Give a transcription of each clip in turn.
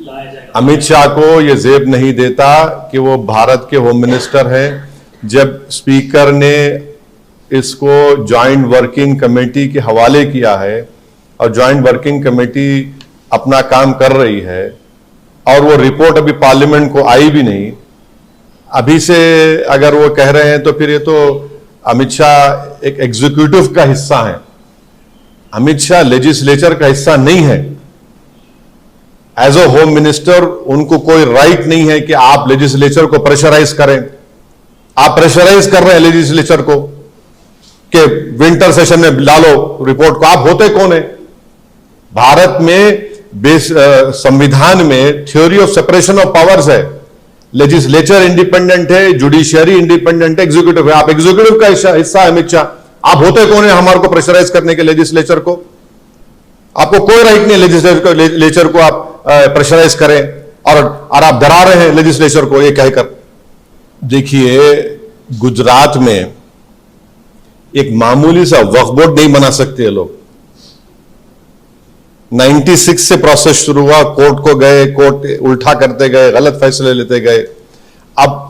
लाया जाएगा? अमित शाह को ये जेब नहीं देता कि वो भारत के होम मिनिस्टर हैं। जब स्पीकर ने इसको ज्वाइंट वर्किंग कमेटी के हवाले किया है और ज्वाइंट वर्किंग कमेटी अपना काम कर रही है और वो रिपोर्ट अभी पार्लियामेंट को आई भी नहीं, अभी से अगर वो कह रहे हैं तो फिर ये तो अमित शाह एक एग्जीक्यूटिव का हिस्सा है। अमित शाह लेजिस्लेचर का हिस्सा नहीं है। एज अ होम मिनिस्टर उनको कोई राइट नहीं है कि आप लेजिस्लेचर को प्रेशराइज करें। आप प्रेशराइज कर रहे हैं लेजिस्लेचर को कि विंटर सेशन में ला लो रिपोर्ट को। आप होते कौन है? भारत में संविधान में theory of separation of powers है। लेजिस्लेचर इंडिपेंडेंट है, जुडिशियरी इंडिपेंडेंट है, एग्जीक्यूटिव है। आप एग्जीक्यूटिव का हिस्सा है अमित शाह। आप होते कौन है हमारे को प्रेशराइज करने के लेजिस्लेचर को? आपको कोई राइट नहीं लेजिस्लेचर को आप प्रेशराइज करें और आप डरा रहे हैं लेजिस्लेचर को ये कहकर। देखिए, गुजरात में एक मामूली सा वक्फ बोर्ड नहीं बना सकते ये लोग। 96 से प्रोसेस शुरू हुआ, कोर्ट को गए, कोर्ट उल्टा करते गए, गलत फैसले लेते गए। अब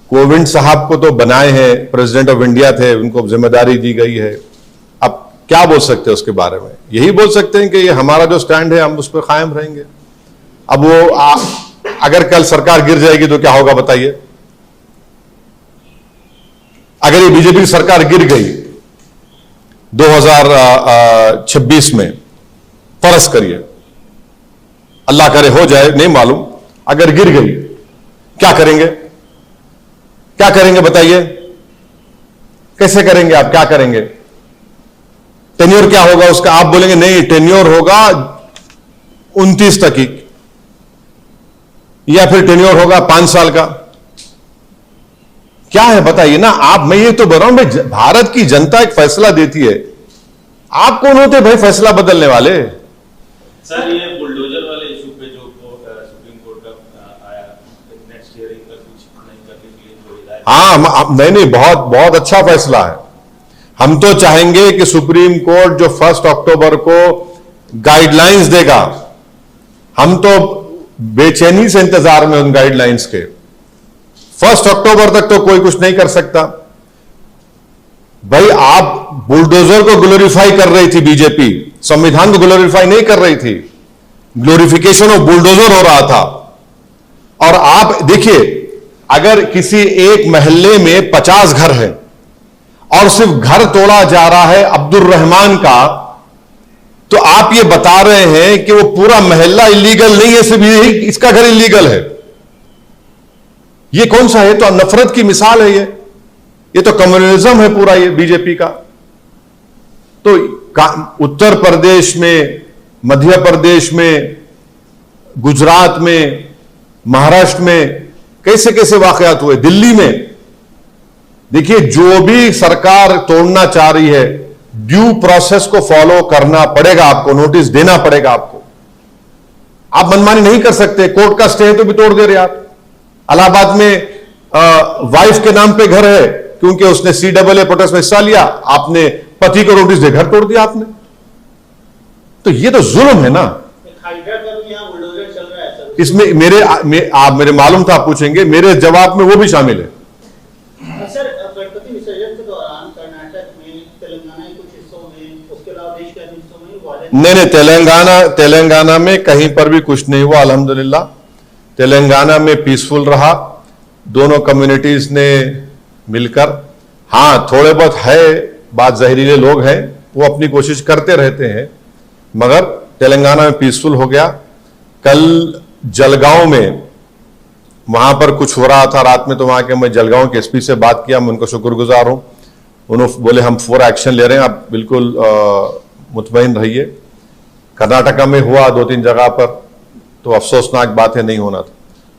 कोविंद साहब को तो बनाए हैं, प्रेसिडेंट ऑफ इंडिया थे, उनको जिम्मेदारी दी गई है। अब क्या बोल सकते हैं उसके बारे में? यही बोल सकते हैं कि ये हमारा जो स्टैंड है हम उस पर कायम रहेंगे। अब वो अगर कल सरकार गिर जाएगी तो क्या होगा बताइए? अगर ये बीजेपी की सरकार गिर गई 2026 में, फर्ज करिए, अल्लाह करे हो जाए, नहीं मालूम, अगर गिर गई क्या करेंगे? क्या करेंगे बताइए? कैसे करेंगे आप? क्या करेंगे? टेन्योर क्या होगा उसका? आप बोलेंगे नहीं, टेन्योर होगा 29 तक ही, या फिर टेन्योर होगा 5 साल का। क्या है बताइए ना आप। मैं ये तो बोल रहा हूं भाई, भारत की जनता एक फैसला देती है। आप कौन होते भाई फैसला बदलने वाले? सर, ये बुलडोजर वाले इशू पे जो सुप्रीम कोर्ट का आया, नेक्स्ट हियरिंग का कुछ नहीं करने के लिए जो हिदायत। हाँ, नहीं, बहुत बहुत अच्छा फैसला है। हम तो चाहेंगे कि सुप्रीम कोर्ट जो 1 अक्टूबर को गाइडलाइंस देगा, हम तो बेचैनी से इंतजार में उन गाइडलाइंस के। 1 अक्टूबर तक तो कोई कुछ नहीं कर सकता। भाई, आप बुलडोजर को ग्लोरीफाई कर रही थी बीजेपी, संविधान को ग्लोरीफाई नहीं कर रही थी। ग्लोरिफिकेशन ऑफ बुलडोजर हो रहा था। और आप देखिए, अगर किसी एक मोहल्ले में 50 घर हैं और सिर्फ घर तोड़ा जा रहा है अब्दुल रहमान का, तो आप ये बता रहे हैं कि वो पूरा मोहल्ला इलीगल नहीं है, सिर्फ यही इसका घर इलीगल है। ये कौन सा है? तो नफरत की मिसाल है ये तो कम्युनिज्म है पूरा ये बीजेपी का। तो उत्तर प्रदेश में, मध्य प्रदेश में, गुजरात में, महाराष्ट्र में कैसे कैसे वाकयात हुए, दिल्ली में। देखिए, जो भी सरकार तोड़ना चाह रही है, ड्यू प्रोसेस को फॉलो करना पड़ेगा आपको, नोटिस देना पड़ेगा आपको। आप मनमानी नहीं कर सकते। कोर्ट का स्टे है तो भी तोड़ दे रहे आप। इलाहाबाद में वाइफ के नाम पे घर है क्योंकि उसने CAA प्रोटेस्ट में हिस्सा लिया, आपने पति को नोटिस दे घर तोड़ दिया आपने। तो ये तो जुल्म है ना। इसमें मेरे मालूम था आप पूछेंगे, मेरे जवाब में वो भी शामिल है। सर, गणपति विसर्जन के दौरान कर्नाटक में, तेलंगाना के कुछ हिस्सों में, उसके अलावा देश के अन्य हिस्सों में नहीं, तेलंगाना में कहीं पर भी कुछ नहीं हुआ अल्हम्दुलिल्लाह। तेलंगाना में पीसफुल रहा, दोनों कम्युनिटीज ने मिलकर। हां, थोड़े बहुत है बात, जहरीले लोग हैं, वो अपनी कोशिश करते रहते हैं, मगर तेलंगाना में पीसफुल हो गया। कल जलगांव में वहां पर कुछ हो रहा था रात में, तो वहां के मैं जलगांव के SP से बात किया, मैं उनको शुक्रगुजार हूं। उन्होंने बोले हम पूरा एक्शन ले रहे हैं, आप बिल्कुल मुतमईन रहिए। कर्नाटका में हुआ 2-3 जगह पर, तो अफसोसनाक बात है, नहीं होना था।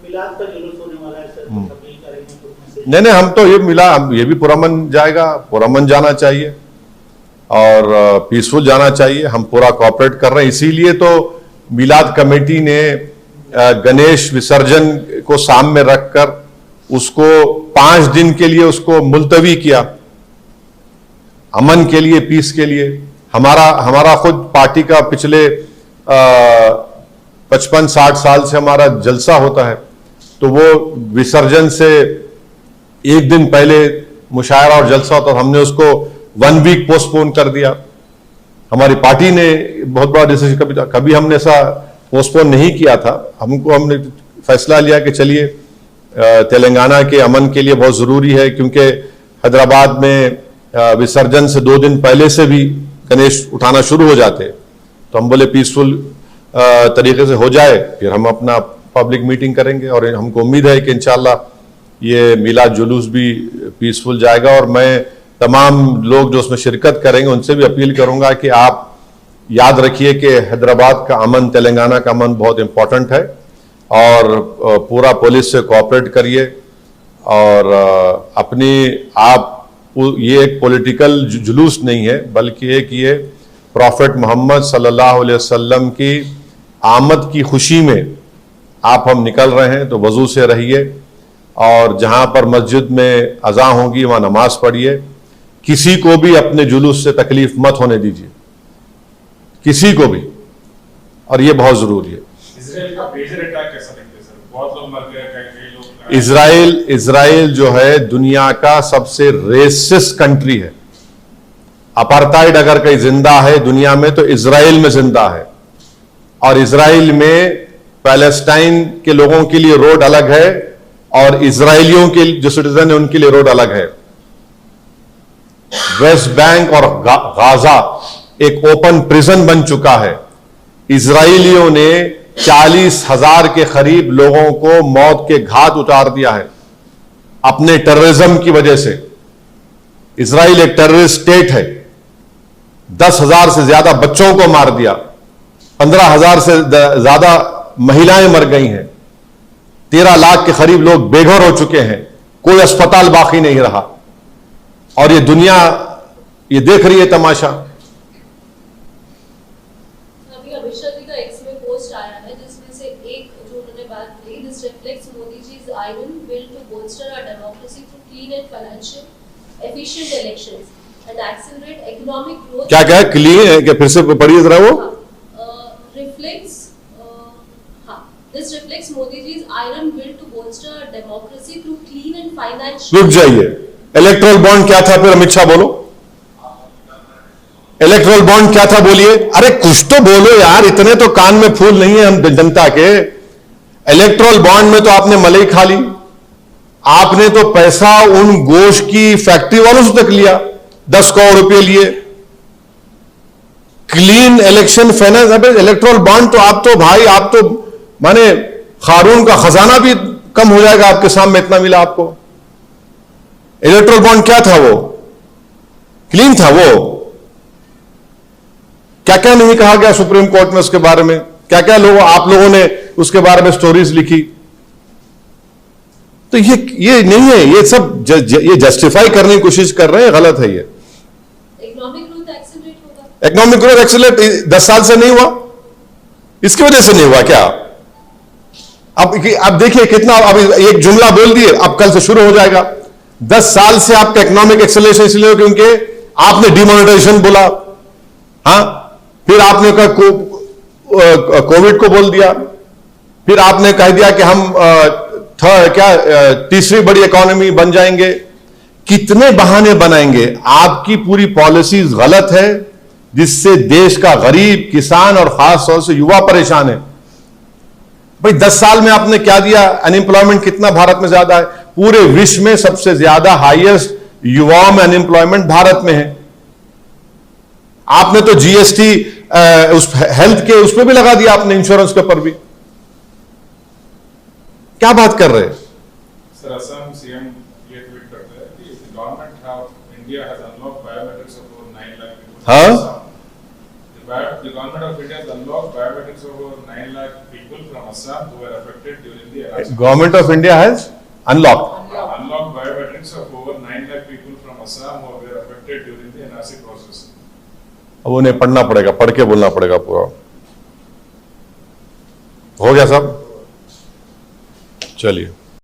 मिलाद का जुलूस होने वाला है सर, अपील करेंगे। नहीं, हम तो ये भी पुरअमन जाएगा, पुरअमन जाना चाहिए और पीसफुल जाना चाहिए। हम पूरा कोऑपरेट कर रहे हैं। इसीलिए तो मिलाद कमेटी ने गणेश विसर्जन को सामने रखकर उसको 5 दिन के लिए उसको मुलतवी किया, अमन के लिए, पीस के लिए। हमारा खुद पार्टी का पिछले 55-60 साल से हमारा जलसा होता है, तो वो विसर्जन से एक दिन पहले मुशायरा और जलसा होता, हमने उसको 1 वीक पोस्टपोन कर दिया। हमारी पार्टी ने बहुत बड़ा डिसीजन, कभी हमने ऐसा पोस्टपोन नहीं किया था। हमने फैसला लिया कि चलिए तेलंगाना के अमन के लिए बहुत जरूरी है, क्योंकि हैदराबाद में विसर्जन से 2 दिन पहले से भी गणेश उठाना शुरू हो जाते, तो हम बोले पीसफुल तरीके से हो जाए, फिर हम अपना पब्लिक मीटिंग करेंगे। और हमको उम्मीद है कि इंशाल्लाह ये मिलाद जुलूस भी पीसफुल जाएगा। और मैं तमाम लोग जो उसमें शिरकत करेंगे उनसे भी अपील करूंगा कि आप याद रखिए कि हैदराबाद का अमन, तेलंगाना का अमन बहुत इंपॉर्टेंट है, और पूरा पुलिस से कोऑपरेट करिए। और अपनी आप, ये एक पॉलिटिकल जुलूस नहीं है, बल्कि एक ये प्रॉफिट मोहम्मद सल्लल्लाहु अलैहि वसल्लम की आमद की खुशी में आप हम निकल रहे हैं। तो वजू से रहिए, और जहां पर मस्जिद में अज़ां होगी वहां नमाज पढ़िए। किसी को भी अपने जुलूस से तकलीफ मत होने दीजिए, किसी को भी, और ये बहुत जरूरी है। इजराइल का मेजर अटैक कैसा देखते हैं सर? बहुत लोग मर गए, कई लोग। इजराइल जो है दुनिया का सबसे रेसिस्ट कंट्री है। अपार्थाइड अगर कहीं जिंदा है दुनिया में तो इजराइल में जिंदा है। और इजराइल में पैलेस्टाइन के लोगों के लिए रोड अलग है, और इजरायलियों के जो सिटीजन है उनके लिए रोड अलग है। वेस्ट बैंक और गाजा एक ओपन प्रिजन बन चुका है। इजरायलियों ने 40,000 के करीब लोगों को मौत के घाट उतार दिया है अपने टेररिज्म की वजह से। इजराइल एक टेररिस्ट स्टेट है। 10,000 से ज्यादा बच्चों को मार दिया, 15,000 से ज्यादा महिलाएं मर गई हैं, 13 लाख के करीब लोग बेघर हो चुके हैं, कोई अस्पताल बाकी नहीं रहा। और ये दुनिया ये देख रही है तमाशा। अभी अमित शाह जी का एक्स में पोस्ट आया है जिसमें से एक जो उन्होंने बात की, दिस रिफ्लेक्ट्स मोदी जी's iron will to bolster our democracy through clean and financial efficient elections and accelerate economic growth। क्या क्या क्लीन है? क्या फिर से पढ़िए जरा वो। Reflects This reflects Modi ji's iron will to bolster our democracy through clean and financial। रुक जाइए, इलेक्ट्रल बॉन्ड क्या था? फिर अमित शाह बोलो, इलेक्ट्रल बॉन्ड क्या था बोलिए। अरे कुछ तो बोलो यार, इतने तो कान में फूल नहीं है हम जनता के। इलेक्ट्रल बॉन्ड में तो आपने मलाई खा ली, आपने तो पैसा उन गोश्त की फैक्ट्री वालों से तक लिया, 10 करोड़ रुपए लिए। Clean election finance, erectile bond तो आप तो भाई, आप तो माने खारून का खजाना भी कम हो जाएगा आपके सामने, इतना मिला आपको। इलेक्ट्रल बॉन्ड क्या था? वो क्लीन था। वो क्या क्या नहीं कहा गया सुप्रीम कोर्ट में उसके बारे में, क्या क्या आप लोगों ने उसके बारे में स्टोरीज लिखी। तो ये नहीं है, ये सब ये जस्टिफाई करने की कोशिश कर रहे हैं, गलत है ये। इकोनॉमिक ग्रोथ एक्सेलरेट होगा। इकोनॉमिक ग्रोथ एक्सेलरेट 10 साल से नहीं हुआ, इसकी वजह से नहीं हुआ क्या? अब देखिए कितना, अब एक जुमला बोल दिए, अब कल से शुरू हो जाएगा। 10 साल से आपका इकोनॉमिक एक्सेलरेशन इसलिए क्योंकि आपने डिमोनेटाइजेशन बोला, हाँ, फिर आपने कोविड को बोल दिया, फिर आपने कह दिया कि हम तीसरी बड़ी इकोनॉमी बन जाएंगे। कितने बहाने बनाएंगे? आपकी पूरी पॉलिसीज गलत है, जिससे देश का गरीब, किसान और खास तौर से युवा परेशान है। भाई 10 साल में आपने क्या दिया? अनएम्प्लॉयमेंट कितना भारत में ज्यादा है? पूरे विश्व में सबसे ज्यादा हाईएस्ट युवाओं में अनएम्प्लॉयमेंट भारत में है। आपने तो जीएसटी उस हेल्थ के उस पर भी लगा दिया आपने, इंश्योरेंस के ऊपर भी। क्या बात कर रहे हैं सर? असम सीएम ये ट्वीट करते हैं कि government of India has unlocked biometrics of over 9 lakh people. हाँ, the government of India has unlocked biometrics of over 9 lakh people from Assam who were affected during the NRC। Government of India has unlocked biometrics of over 9 lakh people from Assam who were affected during the NRC process। अब उन्हें पढ़ना पड़ेगा, पढ़ के बोलना पड़ेगा पूरा। हो गया सब? चलिए।